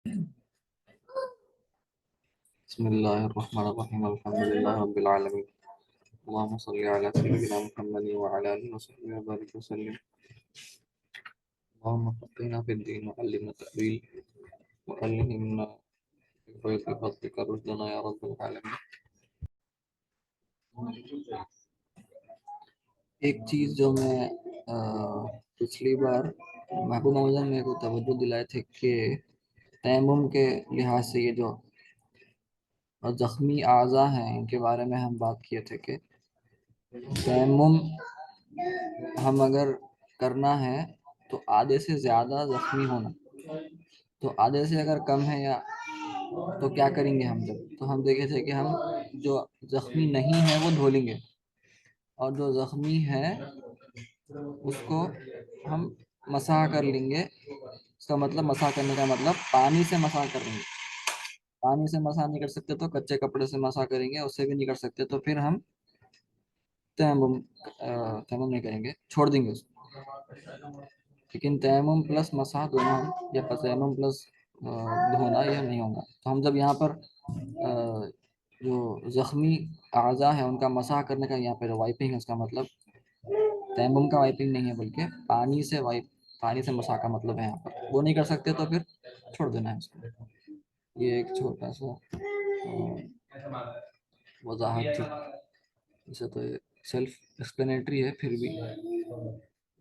بسم الله الرحمن الرحيم الحمد لله رب العالمين اللهم صل على سيدنا محمد وعلى آله وصحبه وبارك وسلم اللهم فقهنا في الدين وعلمنا التأويل وألهمنا بفضلك فضلك رشدنا يا رب العالمين. ایک چیز جو میں پچھلی بار محبوب محمد میرے کو توجہ دلائے تھے کہ تیمم کے لحاظ سے یہ جو زخمی اعضاء ہیں ان کے بارے میں ہم بات کیے تھے کہ تیمم ہم اگر کرنا ہے تو آدھے سے زیادہ زخمی ہونا، تو آدھے سے اگر کم ہے یا تو کیا کریں گے ہم؟ جب تو ہم دیکھے تھے کہ ہم جو زخمی نہیں ہے وہ دھو لیں گے، اور جو زخمی ہے اس کو ہم مسح کر لیں گے. اس کا مطلب مسح کرنے کا مطلب پانی سے مسح کر لیں گے. پانی سے مسح نہیں کر سکتے تو کچے کپڑے سے مسح کریں گے، اس سے بھی نہیں کر سکتے تو پھر ہم تیمم تیمم نہیں کریں گے، چھوڑ دیں گے اس کو. لیکن تیمم پلس مسح دونوں یا تیمم پلس دھونا یہ نہیں ہوگا. تو ہم جب یہاں پر جو زخمی اعضاء ہیں ان کا مسح کرنے کا یہاں پہ وائپنگ ہے، اس کا مطلب تیمم کا وائپنگ نہیں ہے بلکہ پانی سے مسح کا مطلب ہے. یہاں پر وہ نہیں کر سکتے تو پھر چھوڑ دینا ہے اس کو. یہ ایک چھوٹا سا وضاحت تھی. ویسے تو یہ سیلف ایکسپلینیٹری ہے، پھر بھی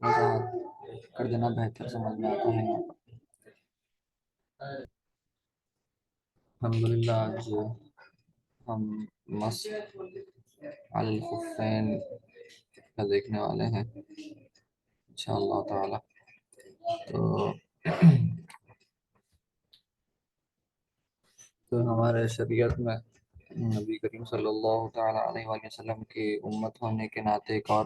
وضاحت کر دینا بہتر سمجھ میں آتا ہے. یہاں پر الحمدللہ آج ہم مسح علی الخفین کا دیکھنے والے ہیں انشاءاللہ تعالی. تو ہمارے شریعت میں نبی کریم صلی اللہ تعالیٰ علیہ وآلہ وسلم کی امت ہونے کے ناطے ایک اور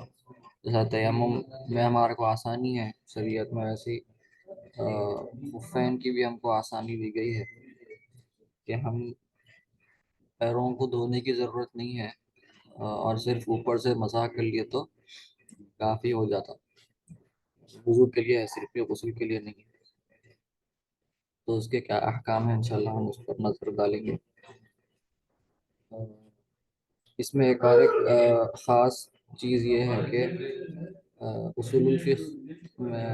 جیسا تیمم میں ہمارے کو آسانی ہے شریعت میں، ویسی خفین کی بھی ہم کو آسانی دی گئی ہے کہ ہم پیروں کو دھونے کی ضرورت نہیں ہے، اور صرف اوپر سے مسح کر لیے تو کافی ہو جاتا. وضو کے لیے ہے، صرف یہ غسل کے لیے نہیں ہے. تو اس کے کیا احکام ہیں انشاءاللہ ہم اس پر نظر ڈالیں گے. اس میں ایک اور خاص چیز یہ ہے کہ اصول الفقہ میں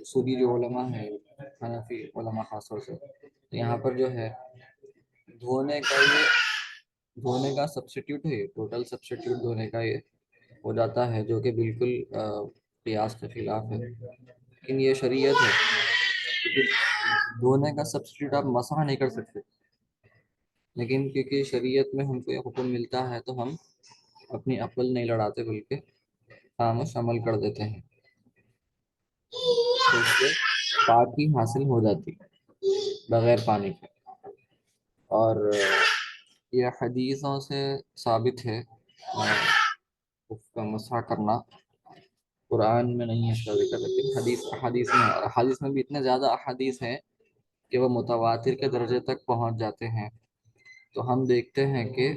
اصولی جو علماء ہیں، حنفی علماء خاص طور سے، یہاں پر جو ہے دھونے کا سبسٹیٹیوٹ ہے، ٹوٹل سبسٹیٹیوٹ دھونے کا یہ ہو جاتا ہے، جو کہ بالکل قیاس کے خلاف ہے. لیکن یہ شریعت ہے، دھونے کا سبسٹیٹیوٹ آپ مسح نہیں کر سکتے، لیکن کیونکہ شریعت میں ہم کو یہ حکم ملتا ہے تو ہم اپنی عقل نہیں لڑاتے بلکہ خاموش عمل کر دیتے ہیں. تو اس سے پاکی حاصل ہو جاتی بغیر پانی کے. اور یہ حدیثوں سے ثابت ہے اس کا مسح کرنا. قرآن میں نہیں ہے اس کا ذکر، لیکن حدیث میں بھی اتنے زیادہ احادیث ہیں کہ وہ متواتر کے درجے تک پہنچ جاتے ہیں. تو ہم دیکھتے ہیں کہ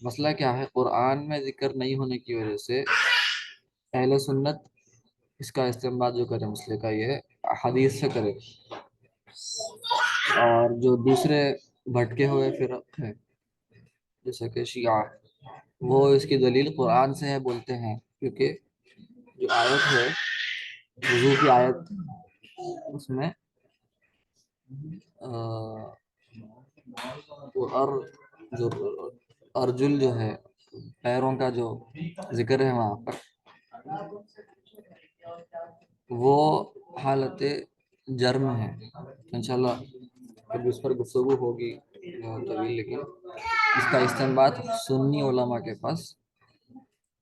مسئلہ کیا ہے، قرآن میں ذکر نہیں ہونے کی وجہ سے اہل سنت اس کا استعمال جو کرے مسئلے کا یہ حدیث سے کرے. اور جو دوسرے بھٹکے ہوئے فرق ہیں جیسے کہ شیعہ، وہ اس کی دلیل قرآن سے ہے بولتے ہیں، کیونکہ جو آیت ہے وضو کی آیت، اس میں جو ارجل جو ہے پیروں کا جو ذکر ہے وہاں پر، وہ حالت جرم ہے. انشاءاللہ اب اس پر گفتگو ہوگی طویل، لیکن اس کا استنباط سنی علماء کے پاس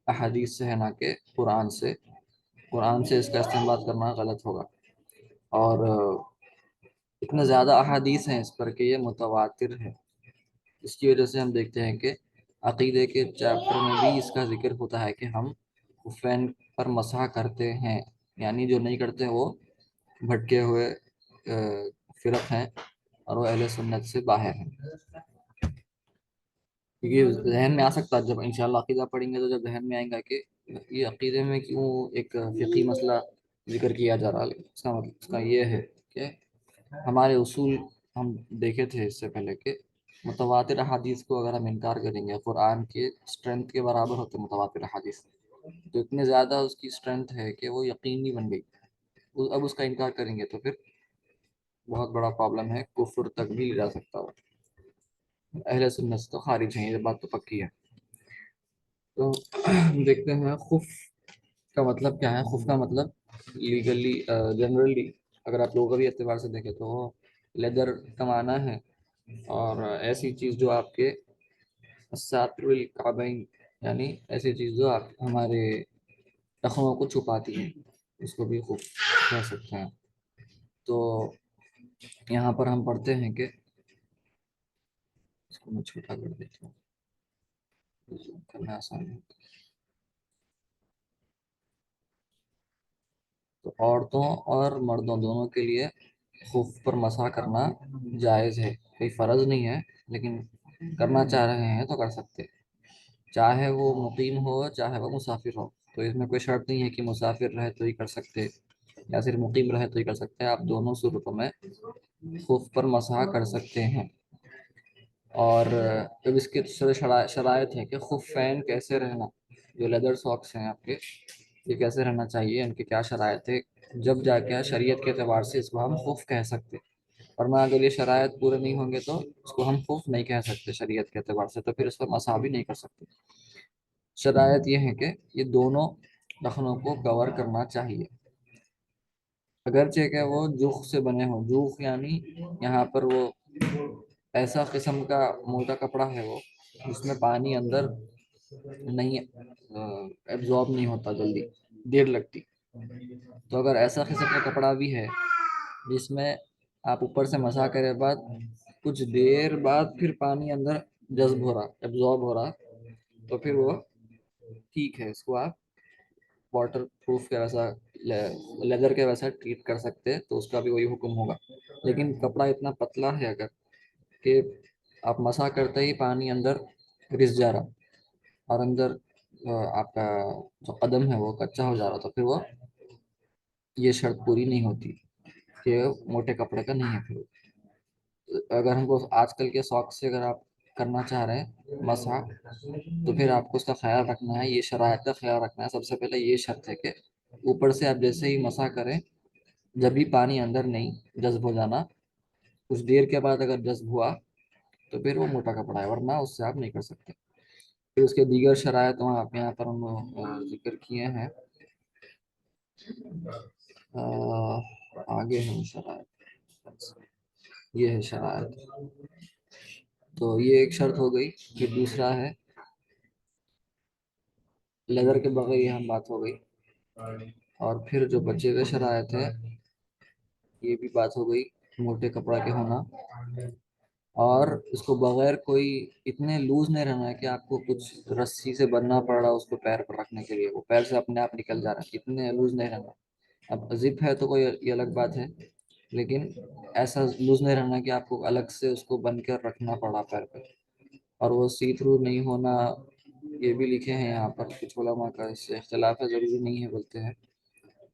احادیث سے ہے، نہ کہ قرآن سے. قرآن سے اس کا استنباط کرنا غلط ہوگا. اور اتنے زیادہ احادیث ہیں اس پر کہ یہ متواتر ہے. اس کی وجہ سے ہم دیکھتے ہیں کہ عقیدے کے چیپٹر میں بھی اس کا ذکر ہوتا ہے کہ ہم خفین پر مسح کرتے ہیں. یعنی جو نہیں کرتے وہ بھٹکے ہوئے فرق ہیں اور وہ اہل سنت سے باہر ہیں. کیونکہ ذہن میں آ سکتا ہے جب انشاءاللہ عقیدہ پڑھیں گے تو جب ذہن میں آئے گا کہ یہ عقیدے میں کیوں ایک فقہی مسئلہ ذکر کیا جا رہا ہے. اس کا مطلب اس کا یہ ہے کہ ہمارے اصول ہم دیکھے تھے اس سے پہلے کہ متواتر احادیث کو اگر ہم انکار کریں گے، قرآن کے اسٹرینتھ کے برابر ہوتے متواتر احادیث، تو اتنے زیادہ اس کی اسٹرینتھ ہے کہ وہ یقینی بن گئی، اب اس کا انکار کریں گے تو پھر بہت بڑا پرابلم ہے، کفر تک بھی جا سکتا ہو۔ اہل سنت سے تو خارج ہیں، یہ بات تو پکی ہے۔ تو دیکھتے ہیں خوف کا مطلب کیا ہے۔ خوف کا مطلب لیگلی جنرلی اگر آپ لغوی اعتبار سے دیکھیں تو وہ لیدر کا معنی ہے، اور ایسی چیز جو آپ کے ساتر الکعبین، یعنی ایسی چیز جو آپ ہمارے ٹخنوں کو چھپاتی ہے، اس کو بھی خوف کہہ سکتے ہیں۔ تو یہاں پر ہم پڑھتے ہیں کہ اس کو میں چھوٹا کر دیتا ہوں، کرنا آسان ہے۔ تو عورتوں اور مردوں دونوں کے لیے خف پر مسح کرنا جائز ہے، کوئی فرض نہیں ہے، لیکن کرنا چاہ رہے ہیں تو کر سکتے، چاہے وہ مقیم ہو چاہے وہ مسافر ہو۔ تو اس میں کوئی شرط نہیں ہے کہ مسافر رہے تو ہی کر سکتے یا صرف مقیم رہے تو ہی کر سکتے ہیں، آپ دونوں صورتوں میں خف پر مسح کر سکتے ہیں۔ اور جب اس کے شرائط ہے کہ خفین کیسے رہنا، جو لیدر ساکس ہیں آپ کے، یہ کیسے رہنا چاہیے، ان کی کیا شرائط ہے، جب جا کے شریعت کے اعتبار سے اس کو ہم خف کہہ سکتے، ورنہ اگر یہ شرائط پورے نہیں ہوں گے تو اس کو ہم خف نہیں کہہ سکتے شریعت کے اعتبار سے، تو پھر اس پر مسح بھی نہیں کر سکتے۔ شرائط یہ ہے کہ یہ دونوں ٹخنوں کو کور کرنا چاہیے، اگرچہ کہ وہ جوخ سے بنے ہوں۔ جوخ یعنی یہاں پر وہ ایسا قسم کا موٹا کپڑا ہے وہ جس میں پانی اندر نہیں ایبزارب نہیں ہوتا، جلدی دیر لگتی۔ تو اگر ایسا قسم کا کپڑا بھی ہے جس میں آپ اوپر سے مسح کرے بعد کچھ دیر بعد پھر پانی اندر جذب ہو رہا، ایبزارب ہو رہا، تو پھر وہ ٹھیک ہے، اس کو آپ واٹر پروف کے ویسا لیدر کے ویسا ٹریٹ کر سکتے، تو اس کا بھی وہی حکم ہوگا۔ لیکن کپڑا اتنا پتلا ہے اگر کہ آپ مسح کرتے ہی پانی اندر رس جا رہا اور اندر آپ کا جو قدم ہے وہ کچا ہو جا رہا، تو پھر وہ یہ شرط پوری نہیں ہوتی کہ موٹے کپڑے کا نہیں ہے۔ پھر اگر ہم کو آج کل کے ساک سے اگر آپ کرنا چاہ رہے ہیں مسح، تو پھر آپ کو اس کا خیال رکھنا ہے، یہ شرائط کا خیال رکھنا ہے۔ سب سے پہلے یہ شرط ہے کہ اوپر سے آپ جیسے ہی مسح کریں، جب بھی پانی اندر نہیں جذب ہو جانا، کچھ دیر کے بعد اگر جذب ہوا تو پھر وہ موٹا کپڑا ہے، ورنہ اس سے آپ نہیں کر سکتے۔ پھر اس کے دیگر شرائط وہاں یہاں پر ہم ذکر کیے ہیں، آگے ہیں شرائط، یہ ہے شرائط۔ تو یہ ایک شرط ہو گئی۔ پھر دوسرا ہے لیدر کے بغیر، یہ ہم بات ہو گئی۔ اور پھر جو بچے ہوئے شرائط ہے، یہ بھی بات ہو گئی، موٹے کپڑا کے ہونا، اور اس کو بغیر کوئی اتنے لوز نہیں رہنا ہے کہ آپ کو کچھ رسی سے بننا پڑ رہا اس کو پیر پر رکھنے کے لیے، وہ پیر سے اپنے آپ نکل جا رہا ہے، اتنے لوز نہیں رہنا۔ اب زپ ہے تو کوئی یہ الگ بات ہے، لیکن ایسا لوز نہیں رہنا کہ آپ کو الگ سے اس کو بن کر رکھنا پڑا پیر پہ۔ اور وہ سی تھرو نہیں ہونا، یہ بھی لکھے ہیں یہاں پر، کچھ علماء کا اس سے اختلاف ہے، ضروری نہیں ہے بولتے ہیں،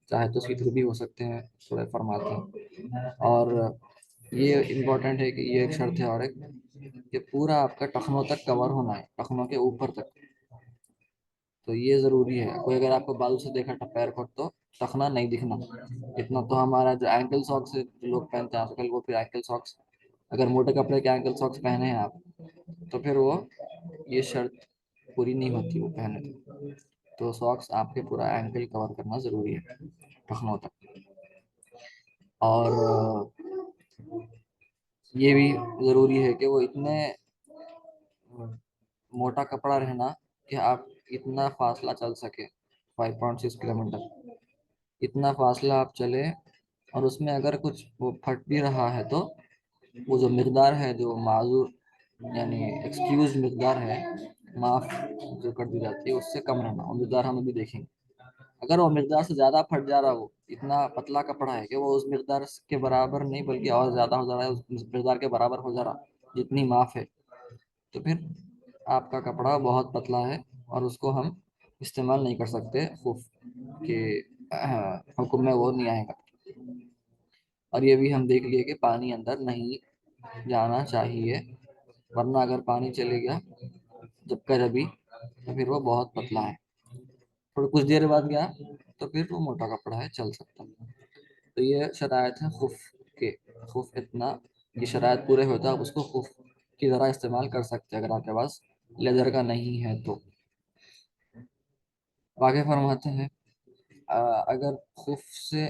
چاہے تو سی تھرو بھی ہو سکتے ہیں، تھوڑے فرماتے ہیں۔ اور یہ امپورٹنٹ ہے کہ یہ ایک شرط ہے، اور ایک کہ پورا آپ کا ٹخنوں تک کور ہونا ہے، ٹخنوں کے اوپر تک، تو یہ ضروری ہے۔ کوئی اگر آپ کو بازو سے دیکھا پیر کو تو ٹخنا نہیں دکھنا اتنا۔ تو ہمارا جو اینکل ساکس لوگ پہنتے ہیں آج کل، وہ پھر اینکل ساکس، اگر موٹے کپڑے کے اینکل ساکس پہنے ہیں آپ تو پھر وہ یہ شرط پوری نہیں ہوتی وہ پہنے تو ساکس آپ کے پورا اینکل کور کرنا ضروری ہے ٹخنوں تک۔ اور یہ بھی ضروری ہے کہ وہ اتنے موٹا کپڑا رہنا کہ آپ اتنا فاصلہ چل سکے، 5.6 کلومیٹر اتنا فاصلہ آپ چلے، اور اس میں اگر کچھ وہ پھٹ بھی رہا ہے تو وہ جو مقدار ہے، جو معذور یعنی ایکسکیوز مقدار ہے، معاف جو کر دی جاتی ہے، اس سے کم رہنا۔ وہ مقدار ہم ابھی دیکھیں گے، اگر وہ مقدار سے زیادہ پھٹ جا رہا، وہ اتنا پتلا کپڑا ہے کہ وہ اس مقدار کے برابر نہیں بلکہ اور زیادہ ہو جا رہا ہے، اس مقدار کے برابر ہو جا رہا جتنی معاف ہے، تو پھر آپ کا کپڑا بہت پتلا ہے اور اس کو ہم استعمال نہیں کر سکتے، خوف کے حکم میں وہ نہیں آئے گا۔ اور یہ بھی ہم دیکھ لیے کہ پانی اندر نہیں جانا چاہیے، ورنہ اگر پانی چلے گیا جب کا جبھی تو پھر وہ بہت پتلا ہے، تھوڑا کچھ دیر بعد گیا تو پھر وہ موٹا کپڑا ہے، چل سکتا ہے۔ تو یہ شرائط ہے خف کے، خف اتنا یہ شرائط پورے ہوتا ہے آپ اس کو خف کی طرح استعمال کر سکتے ہیں اگر آپ کے پاس لیدر کا نہیں ہے تو۔ آگے فرماتے ہیں اگر خف سے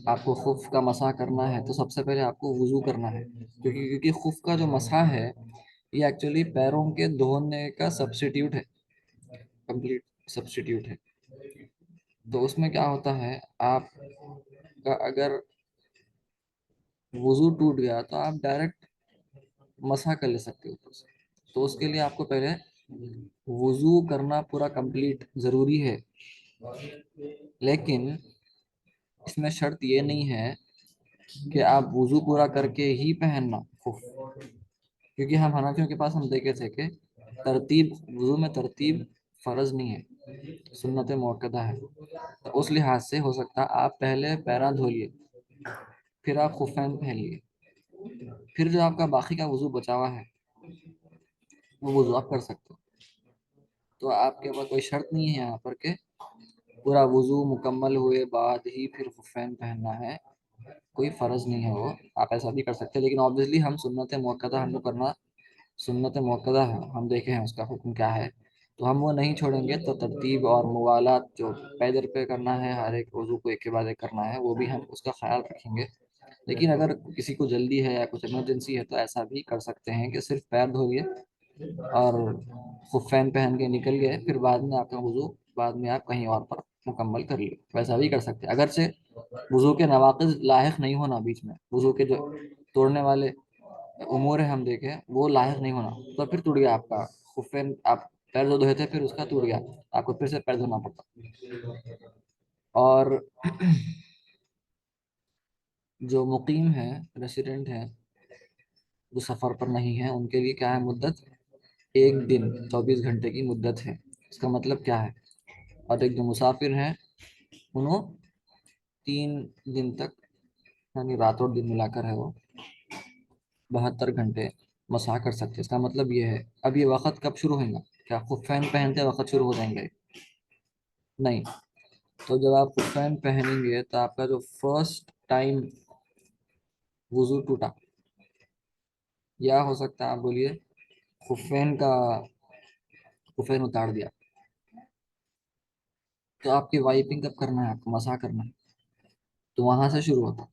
آپ کو خف کا مسح کرنا ہے تو سب سے پہلے آپ کو وضو کرنا ہے، کیونکہ خف کا جو مسح ہے یہ ایکچولی پیروں کے دھونے کا سبسٹیٹیوٹ ہے، کمپلیٹ سبسٹیٹیوٹ ہے۔ تو اس میں کیا ہوتا ہے، آپ کا اگر وضو ٹوٹ گیا تو آپ ڈائریکٹ مسح کر لے سکتے ہو اوپر سے، تو اس کے لیے آپ کو پہلے وضو کرنا پورا کمپلیٹ ضروری ہے، لیکن اس میں شرط یہ نہیں ہے کہ آپ وضو پورا کر کے ہی پہننا خف، کیونکہ ہم حنفیوں کے پاس ہم دیکھے تھے کہ ترتیب وضو میں ترتیب فرض نہیں ہے، سنت موقدہ ہے۔ تو اس لحاظ سے ہو سکتا ہے آپ پہلے پیراں دھو لیے، پھر آپ خفین پہن لیے، پھر جو آپ کا باقی کا وضو بچا ہوا ہے وہ وضو آپ کر سکتے ہو۔ تو آپ کے پاس کوئی شرط نہیں ہے یہاں پر کہ پورا وضو مکمل ہوئے بعد ہی پھر خفین پہننا ہے، کوئی فرض نہیں ہے وہ، آپ ایسا بھی کر سکتے ہیں، لیکن آبویسلی ہم سنت موقدہ ہم کو کرنا سنت موقدہ ہے، ہم دیکھے ہیں اس کا حکم کیا ہے، تو ہم وہ نہیں چھوڑیں گے۔ تو ترتیب اور موالات جو پیدر پہ کرنا ہے، ہر ایک وضو کو ایک کے بعد ایک کرنا ہے، وہ بھی ہم اس کا خیال رکھیں گے۔ لیکن اگر کسی کو جلدی ہے یا کچھ ایمرجنسی ہے تو ایسا بھی کر سکتے ہیں کہ صرف پیر دھو لیے اور خفین پہن کے نکل گئے، پھر بعد میں آپ کا وضو بعد میں آپ کہیں اور پر مکمل کر لیے، ویسا بھی کر سکتے ہیں۔ اگرچہ وضو کے نواقض لاحق نہیں ہونا، بیچ میں وضو کے جو توڑنے والے امور ہیں ہم دیکھیں وہ لاحق نہیں ہونا، تو پھر ٹوٹ گیا آپ کا خفین، آپ پیر جو دھوئے تھے پھر اس کا ٹوٹ گیا، آپ کو پھر سے پیر دھونا پڑتا۔ اور جو مقیم ہے، ریسیڈنٹ ہے، جو سفر پر نہیں ہے، ان کے لیے کیا ہے مدت، ایک دن 24 گھنٹے کی مدت ہے۔ اس کا مطلب کیا ہے، اور ایک جو مسافر ہیں انہوں 3 دن تک، یعنی رات اور دن ملا کر ہے وہ 72 گھنٹے مسح کر سکتے۔ اس کا مطلب یہ ہے، اب یہ وقت کب شروع ہوگا، کیا خفین پہنتے وقت شروع ہو جائیں گے؟ نہیں۔ تو جب آپ خفین پہنیں گے تو آپ کا جو فرسٹ ٹائم وضو ٹوٹا، یا ہو سکتا ہے آپ بولیے خفین اتار دیا، تو آپ کی وائپنگ کب کرنا ہے، آپ کو مسح کرنا ہے، تو وہاں سے شروع ہوتا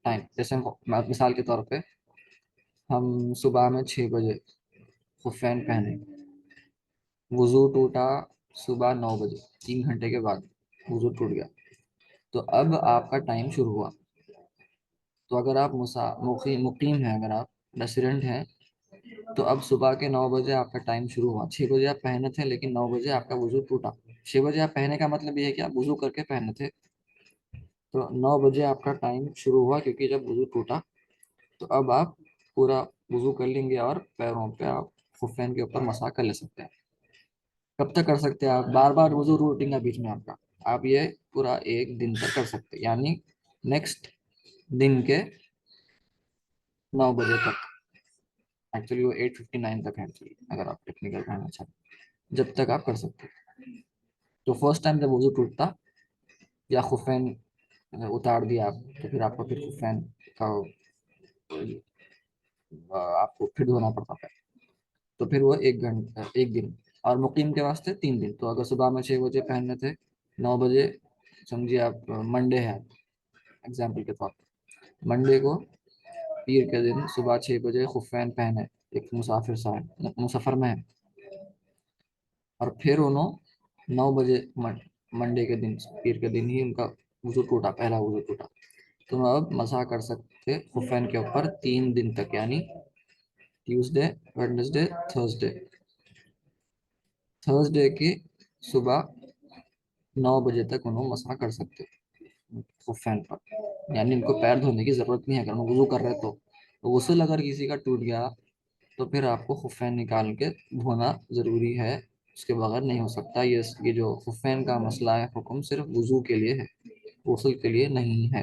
ٹائم۔ جیسے مثال کے طور پہ ہم صبح میں 6 بجے خفین پہنے، وضو ٹوٹا صبح 9 بجے، 3 گھنٹے کے بعد وضو ٹوٹ گیا، تو اب آپ کا ٹائم شروع ہوا۔ تو اگر آپ مقیم ہیں، اگر آپ ریسیڈنٹ ہیں، تو اب صبح کے 9 بجے آپ کا ٹائم شروع ہوا، 6 بجے آپ پہنے تھے لیکن 9 بجے آپ کا وضو ٹوٹا۔ 6 بجے آپ پہنے کا مطلب یہ ہے کہ آپ وضو کر کے پہنے تھے، تو 9 بجے آپ کا ٹائم شروع ہوا، کیونکہ جب وضو ٹوٹا تو اب آپ پورا وضو کر لیں گے اور پیروں پہ آپ خفین کے اوپر مسح کر لے سکتے ہیں۔ کب تک کر سکتے ہیں آپ، بار بار وضو روٹیں گا بیچ میں آپ کا، آپ یہ پورا ایک دن تک کر سکتے ہیں، یعنی نیکسٹ دن کے 9 بجے تک، ایکچولی وہ 8:59 تک ہے ایکچولی، اگر آپ ٹیکنیکل کہنا چاہیں، جب تک آپ کر سکتے ہیں۔ تو فرسٹ ٹائم جب وضو ٹوٹتا یا خفین اتار دیا آپ، تو پھر آپ کو پھر خفین کا آپ کو پھر دھونا پڑتا ہے، تو پھر وہ 1 گھنٹہ 1 دن، اور مقیم کے واسطے 3 دن۔ تو اگر صبح میں 6 بجے پہننے تھے، 9 بجے سمجھیے آپ منڈے ہے، اگزامپل کے طور پر منڈے کو پیر کے دن صبح 6 بجے خفین پہنے، ایک مسافر صاحب مسافر میں ہے، اور پھر انہوں 9 بجے منڈے کے دن پیر کے دن ہی ان کا وضو ٹوٹا، پہلا وضو ٹوٹا، تو اب مسح کر سکتے خفین کے اوپر 3 دن تک، یعنی ٹیوزڈے، ویڈنسڈے، تھرسڈے کی صبح 9 بجے تک انہوں مسح کر سکتے خفین پر، یعنی ان کو پیر دھونے کی ضرورت نہیں ہے اگر وہ وضو کر رہے تو۔ غسل اگر کسی کا ٹوٹ گیا تو پھر آپ کو خفین نکال کے دھونا ضروری ہے، اس کے بغیر نہیں ہو سکتا۔ یہ جو خفین کا مسئلہ ہے، حکم صرف وضو کے لیے ہے، غسل کے لیے نہیں ہے۔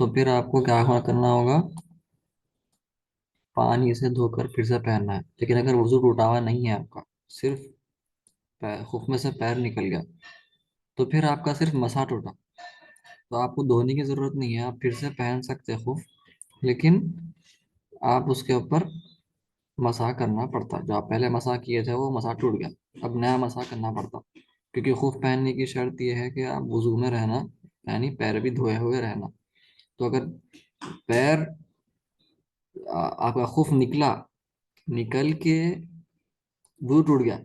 تو پھر آپ کو کیا کرنا ہوگا، پانی سے دھو کر پھر سے پہننا ہے. لیکن اگر وضو ٹوٹا ہوا نہیں ہے آپ کا، صرف خف میں سے پیر نکل گیا، تو پھر آپ کا صرف مسا ٹوٹا، تو آپ کو دھونے کی ضرورت نہیں ہے، آپ پھر سے پہن سکتے خف. لیکن آپ اس کے اوپر مسح کرنا پڑتا، جو آپ پہلے مسح کیے تھے وہ مسح ٹوٹ گیا، اب نیا مسح کرنا پڑتا. کیونکہ خف پہننے کی شرط یہ ہے کہ آپ وضو میں رہنا، یعنی پیر بھی دھوئے ہوئے رہنا. تو اگر پیر آپ کا خف نکل کے وضو ٹوٹ گیا،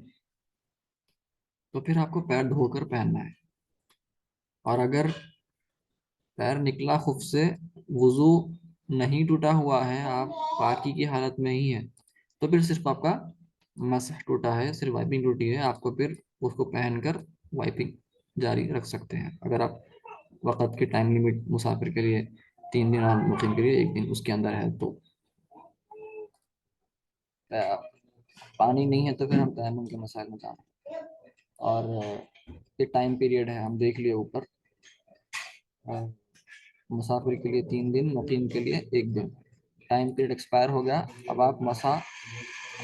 تو پھر آپ کو پیر دھو کر پہننا ہے. اور اگر پیر نکلا خف سے، وضو نہیں ٹوٹا ہوا ہے، آپ پاکی کی حالت میں ہی ہے، تو پھر صرف آپ کا مسح ٹوٹا ہے، صرف وائپنگ ٹوٹی ہے. آپ کو پھر اس کو پہن کر وائپنگ جاری رکھ سکتے ہیں. اگر آپ وقت کی ٹائم لمٹ مسافر کے لیے 3 دن اور مقیم کے لیے 1 دن اس کے اندر ہے، تو پانی نہیں ہے تو پھر ہم تیمم کے مسائل میں جانا. اور یہ ٹائم پیریڈ ہے، ہم دیکھ لیے اوپر، مسافر کے لیے 3 دن، مقیم کے لیے 1 دن. ٹائم پیریڈ ایکسپائر ہو گیا، اب آپ مسا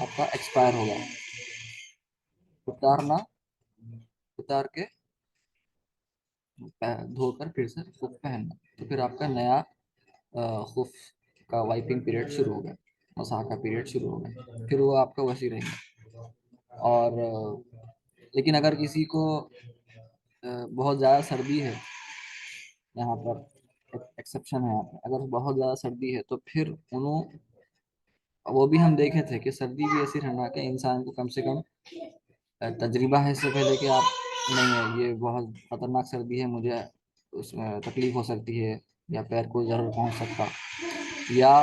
آپ کا ایکسپائر ہو گیا، اتار کے دھو کر پھر سے خف پہننا، تو پھر آپ کا نیا خف کا وائپنگ پیریڈ شروع ہو گیا، مسا کا پیریڈ شروع ہو گیا، پھر وہ آپ کا وسیع رہے گا. اور لیکن اگر کسی کو بہت زیادہ سردی ہے، یہاں پر ایکسیپشن ہے، اگر بہت زیادہ سردی ہے تو پھر وہ بھی ہم دیکھے تھے کہ سردی بھی ایسی رہنا کہ انسان کو کم سے کم تجربہ ہے اس سے پہلے کہ آپ نہیں ہے یہ بہت خطرناک سردی ہے، مجھے اس میں تکلیف ہو سکتی ہے، یا پیر کو ضرر پہنچ سکتا، یا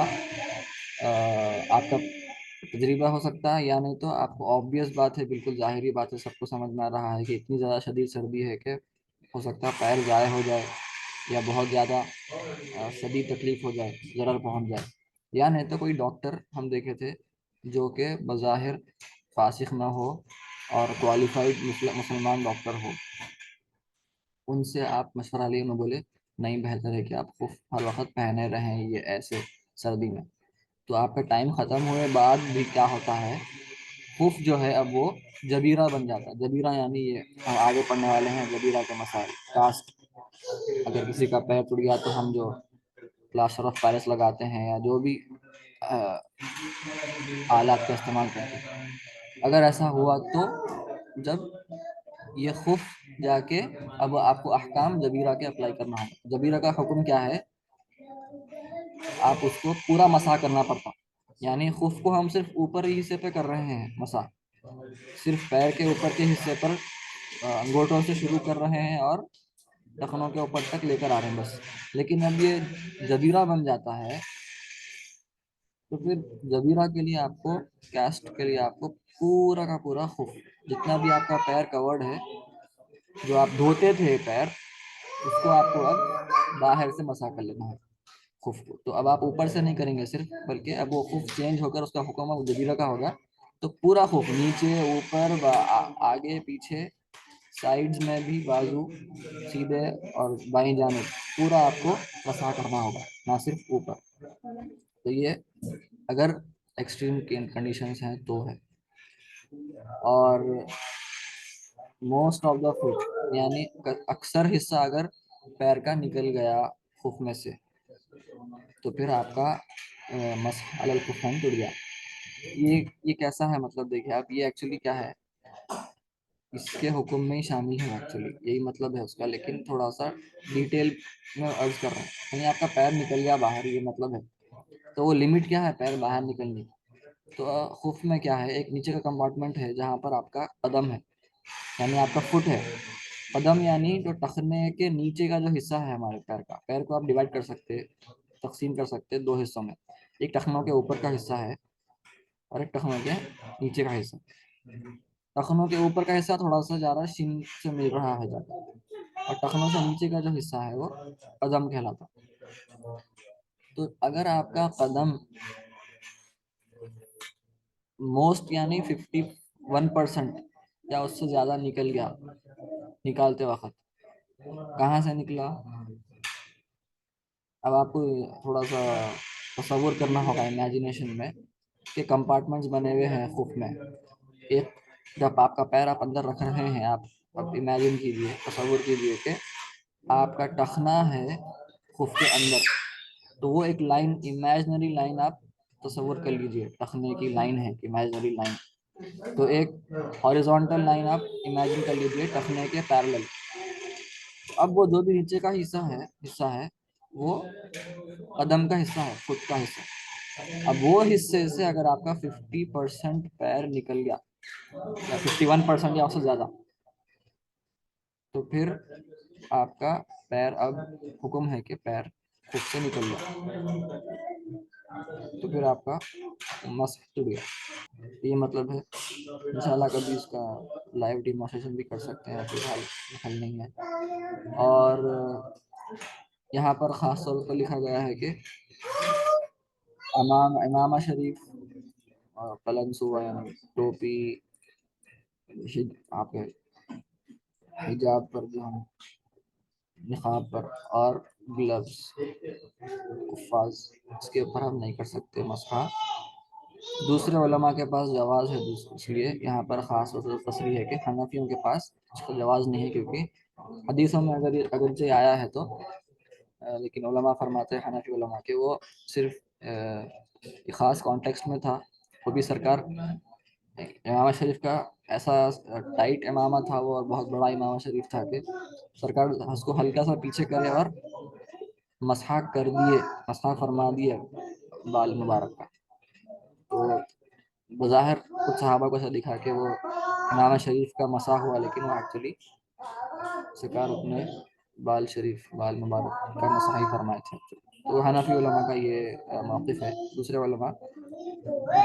آپ کا تجربہ ہو سکتا ہے، یا نہیں تو آپ کو آبویس بات ہے، بالکل ظاہری بات ہے، سب کو سمجھ میں آ رہا ہے کہ اتنی زیادہ شدید سردی ہے کہ ہو سکتا ہے پیر ضائع ہو جائے، یا بہت زیادہ شدید تکلیف ہو جائے، ضرر پہنچ جائے. یا نہیں تو کوئی ڈاکٹر ہم دیکھے تھے جو کہ بظاہر فاسق نہ ہو اور کوالیفائڈ مسلمان ڈاکٹر ہو، ان سے آپ مشورہ لیے، میں بولے نہیں، بہتر ہے کہ آپ خف ہر وقت پہنے رہیں یہ ایسے سردی میں. تو آپ کا ٹائم ختم ہوئے بعد بھی کیا ہوتا ہے، خف جو ہے اب وہ جبیرہ بن جاتا ہے. جبیرہ یعنی یہ ہم آگے پڑھنے والے ہیں، جبیرہ کے مسائل، کاسٹ. اگر کسی کا پیر ٹوٹ گیا تو ہم جو پلاسٹر آف پیرس لگاتے ہیں، یا جو بھی آلات کا استعمال کرتے ہیں، اگر ایسا ہوا تو جب یہ خف جا کے اب آپ کو احکام جبیرہ کے اپلائی کرنا ہوگا. جبیرہ کا حکم کیا ہے، آپ اس کو پورا مسح کرنا پڑتا، یعنی خف کو ہم صرف اوپر ہی حصے پہ کر رہے ہیں مسح، صرف پیر کے اوپر کے حصے پر انگوٹوں سے شروع کر رہے ہیں اور ٹخنوں کے اوپر تک لے کر آ رہے ہیں بس. لیکن اب یہ جبیرہ بن جاتا ہے، تو پھر جبیرہ کے لیے آپ کو، کاسٹ کے لیے آپ کو پورا کا پورا خف، جتنا بھی آپ کا پیر کورڈ ہے، جو آپ دھوتے تھے پیر، اس کو آپ کو اب باہر سے مسح کر لینا ہے خف کو. تو اب آپ اوپر سے نہیں کریں گے صرف، بلکہ اب وہ خف چینج ہو کر اس کا حکم اب جبیرہ کا ہوگا. تو پورا خف، نیچے اوپر آگے پیچھے، سائیڈز میں بھی، بازو، سیدھے اور بائیں جانب، پورا آپ کو مسح کرنا ہوگا، نہ صرف اوپر. تو یہ اگر ایکسٹریم کنڈیشنز ہیں تو ہے. اور موسٹ آف دا فٹ، یعنی اکثر حصہ اگر پیر کا نکل گیا خف میں سے، تو پھر آپ کا مسح علی الخفین ٹوٹ گیا. یہ کیسا ہے، مطلب دیکھیں آپ، یہ ایکچولی کیا ہے، اس کے حکم میں ہی شامل ہے، ایکچولی یہی مطلب ہے اس کا، لیکن تھوڑا سا ڈیٹیل میں عرض کر رہا ہوں. یعنی آپ کا پیر نکل گیا باہر، یہ مطلب ہے، تو وہ لمٹ کیا ہے پیر باہر نکلنے. تو خف میں کیا ہے، ایک نیچے کا کمپارٹمنٹ ہے جہاں پر آپ کا قدم ہے، یعنی آپ کا فٹ ہے. قدم یعنی جو ٹخنے کے نیچے کا جو حصہ ہے ہمارے پیر کا، پیر کو آپ ڈیوائڈ کر سکتے، تقسیم کر سکتے 2 حصوں میں. ایک ٹخنوں کے اوپر کا حصہ ہے، اور ایک ٹخنوں کے نیچے کا حصہ. ٹخنوں کے اوپر کا حصہ تھوڑا سا زیادہ شین سے مل رہا ہے جاتا، اور ٹخنوں سے نیچے کا جو حصہ ہے وہ قدم کہلاتا. تو اگر آپ کا قدم موسٹ یعنی 51% یا اس سے زیادہ نکل گیا نکالتے وقت، کہاں سے نکلا، اب آپ کو تھوڑا سا تصور کرنا ہوگا امیجنیشن میں کہ کمپارٹمنٹس بنے ہوئے ہیں خف میں. ایک جب آپ کا پیر آپ اندر رکھ رہے ہیں، آپ اب امیجن کیجیے، تصور کیجیے کہ آپ کا ٹخنا ہے خف کے اندر. تو وہ ایک لائن، امیجنری لائن آپ تصور کر لیجیے، ٹخنے کی لائن ہے امیجنری لائن. تو ایک ہاریزونٹل لائن آپ امیجن کر لیجیے ٹخنے کے پیرلل. اب وہ جو بھی نیچے کا حصہ ہے وہ قدم کا حصہ ہے، فٹ کا حصہ. اب وہ حصے سے اگر آپ کا 50% پیر نکل گیا یا 51% یا اس سے زیادہ، تو پھر آپ کا پیر، اب حکم ہے کہ پیر خود سے نکل گیا، تو پھر آپ کا مسح ٹوٹ گیا. یہ مطلب ہے. انشاءاللہ کبھی اس کا لائیو ڈیمونسٹریشن بھی کر سکتے ہیں، فی الحال حل نہیں ہے. اور یہاں پر خاص طور پر لکھا گیا ہے کہ امامہ شریف اور قلنسوہ یعنی ٹوپی، آپ کے حجاب پر جو ہم، نقاب پر، اور گلوز، قفاز، اس کے اوپر ہم نہیں کر سکتے مسح. دوسرے علماء کے پاس جواز ہے، اس لیے یہاں پر خاص طور پر تصریح ہے کہ حنفیوں کے پاس اس کا جواز نہیں ہے، کیونکہ حدیثوں میں اگرچہ آیا ہے تو لیکن علماء فرماتے ہیں، حنفی علماء، کہ وہ صرف ایک خاص کانٹیکسٹ میں تھا. وہ بھی سرکار امامہ شریف کا ایسا ٹائٹ امامہ تھا وہ، اور بہت بڑا امامہ شریف تھا کہ سرکار اس کو ہلکا سا پیچھے کرے اور مسح کر دیے، مسح فرما دیے بال مبارک کا. تو بظاہر کچھ صحابہ کو ایسا دکھا کہ وہ امامہ شریف کا مسح ہوا، لیکن وہ ایکچولی سرکار اپنے بال مبارک کا مسح ہی فرمائے تھے. تو حنفی علماء کا یہ موقف ہے. دوسرے علماء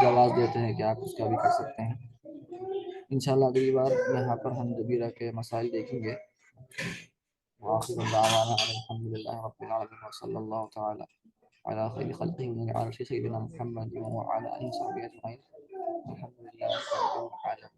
جواز دیتے ہیں کہ آپ اس کا بھی کر سکتے ہیں. انشاءاللہ اگلی بار یہاں پر ہم جبیرہ کے مسائل دیکھیں گے. وآخر دعوانا الحمد للہ رب العالمین وصلی اللہ تعالی على خير خلقه وعلى سيدنا محمد وعلى آله وصحبه أجمعين. الحمد لله رب العالمين.